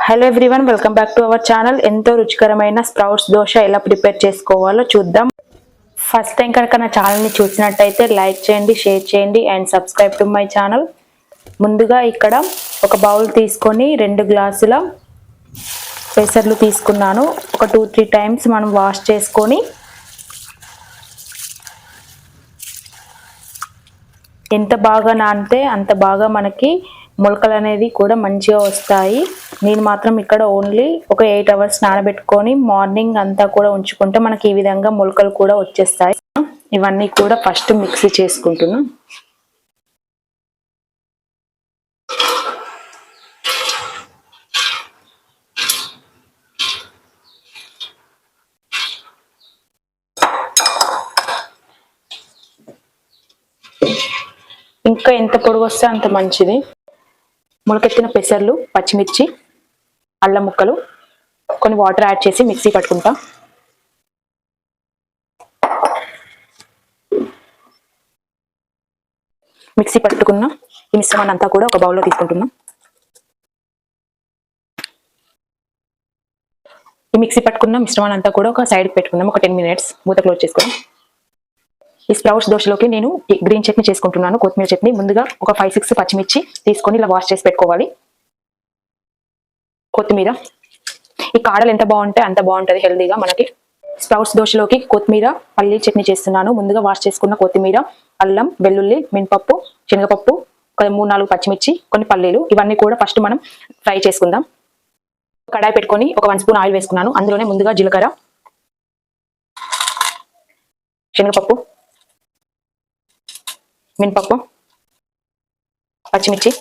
Hello everyone, welcome back to our channel. ఎంతో రుచికరమైన sprouts dosa ఎలా ప్రిపేర్ చేసుకోవాలో చూద్దాం. ఫస్ట్ టైం కనుక నా ఛానల్ని చూసినట్టయితే లైక్ చేయండి, షేర్ చేయండి and subscribe to my channel. ముందుగా ఇక్కడ ఒక బౌల్ తీసుకొని 2 గ్లాసుల పెసర్లు తీసుకున్నాను. ఒక 2-3 టైమ్స్ మనం వాష్ చేసుకొని ఎంత బాగా నానితే అంత బాగా మనకి మొలకలు అనేది కూడా మంచిగా వస్తాయి. నేను మాత్రం ఇక్కడ ఓన్లీ ఒక 8 అవర్స్ నానబెట్టుకొని మార్నింగ్ అంతా కూడా ఉంచుకుంటే మనకి ఈ విధంగా మొలకలు కూడా వచ్చేస్తాయి. ఇవన్నీ కూడా ఫస్ట్ మిక్సీ చేసుకుంటున్నాం. ఇంకా ఎంత పొడుగు వస్తే అంత మంచిది. మొలకెత్తిన పెసర్లు, పచ్చిమిర్చి, అల్లం ముక్కలు, కొన్ని వాటర్ యాడ్ చేసి మిక్సీ పట్టుకుంటాం. మిక్సీ పట్టుకున్న ఈ మిశ్రమాన్ని అంతా కూడా ఒక బౌల్లో తీసుకుంటున్నాం. ఈ మిక్సీ పట్టుకున్న మిశ్రమాన్ని అంతా కూడా ఒక సైడ్కి పెట్టుకుందాం. ఒక 10 మినిట్స్ మూత క్లోజ్ చేసుకుందాం. ఈ స్ప్రౌట్స్ దోశలోకి నేను గ్రీన్ చట్నీ చేసుకుంటున్నాను, కొత్తిమీర చట్నీ. ముందుగా ఒక 5-6 పచ్చిమిర్చి తీసుకొని ఇలా వాష్ చేసి పెట్టుకోవాలి. కొత్తిమీర, ఈ కాడలు ఎంత బాగుంటే అంత బాగుంటుంది హెల్దీగా మనకి. స్ప్రౌట్స్ దోశలోకి కొత్తిమీర పల్లీ చట్నీ చేస్తున్నాను. ముందుగా వాష్ చేసుకున్న కొత్తిమీర, అల్లం, వెల్లుల్లి, మినపప్పు, శనగపప్పు, ఒక 3-4 పచ్చిమిర్చి, కొన్ని పల్లీలు, ఇవన్నీ కూడా ఫస్ట్ మనం ఫ్రై చేసుకుందాం. కడాయి పెట్టుకొని ఒక 1 స్పూన్ ఆయిల్ వేసుకున్నాను. అందులోనే ముందుగా జీలకర్ర, శనగపప్పు, మినపప్పు, పచ్చిమిర్చి,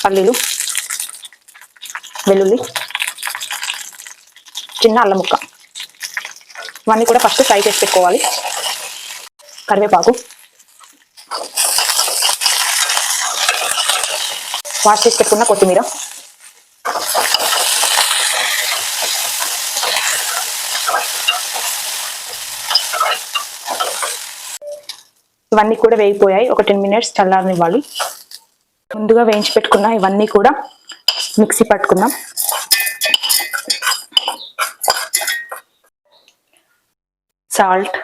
పల్లీలు, వెల్లుల్లి, చిన్న అల్లం ముక్క, ఇవన్నీ కూడా ఫస్ట్ ఫ్రై చేసి పెట్టుకోవాలి. కరివేపాకు, వాష్ చేసి పెట్టుకున్న కొత్తిమీర, ఇవన్నీ కూడా వేగిపోయాయి. ఒక 10 మినిట్స్ చల్లారనివ్వాలి. ముందుగా వేయించి పెట్టుకున్న ఇవన్నీ కూడా మిక్సీ పట్టుకుందాం. సాల్ట్,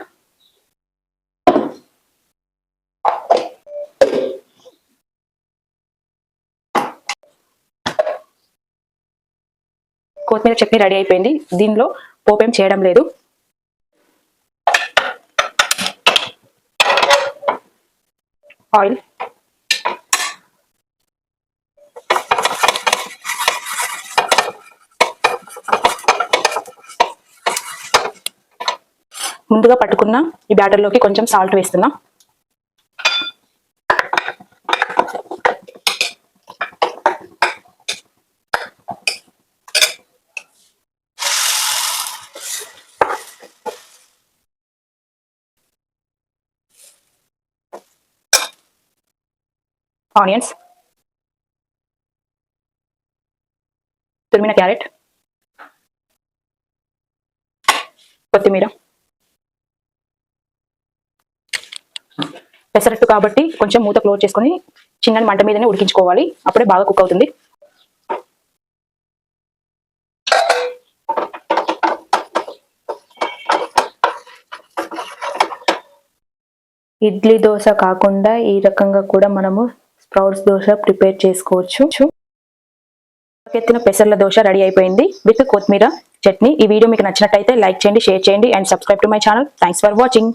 కొత్తిమీర చట్నీ రెడీ అయిపోయింది. దీనిలో పోపేం చేయడం లేదు. ఆయిల్, ముందుగా పట్టుకున్న ఈ బ్యాటర్లోకి కొంచెం సాల్ట్ వేస్తున్నా. ఆనియన్స్, తురిమిన క్యారెట్, కొత్తిమీర. పెసరట్టు కాబట్టి కొంచెం మూత క్లోజ్ చేసుకొని చిన్న మంట మీదనే ఉడికించుకోవాలి. అప్పుడే బాగా కుక్ అవుతుంది. ఇడ్లీ దోశ కాకుండా ఈ రకంగా కూడా మనము స్ప్రౌట్స్ దోశ ప్రిపేర్ చేసుకోవచ్చు. ఎత్తిన పెసర్ల దోశ రెడీ అయిపోయింది విత్ కొత్తిమీర చట్నీ. ఈ వీడియో మీకు నచ్చినట్టయితే లైక్ చేయండి, షేర్ చేయండి and subscribe to my channel. Thanks for watching.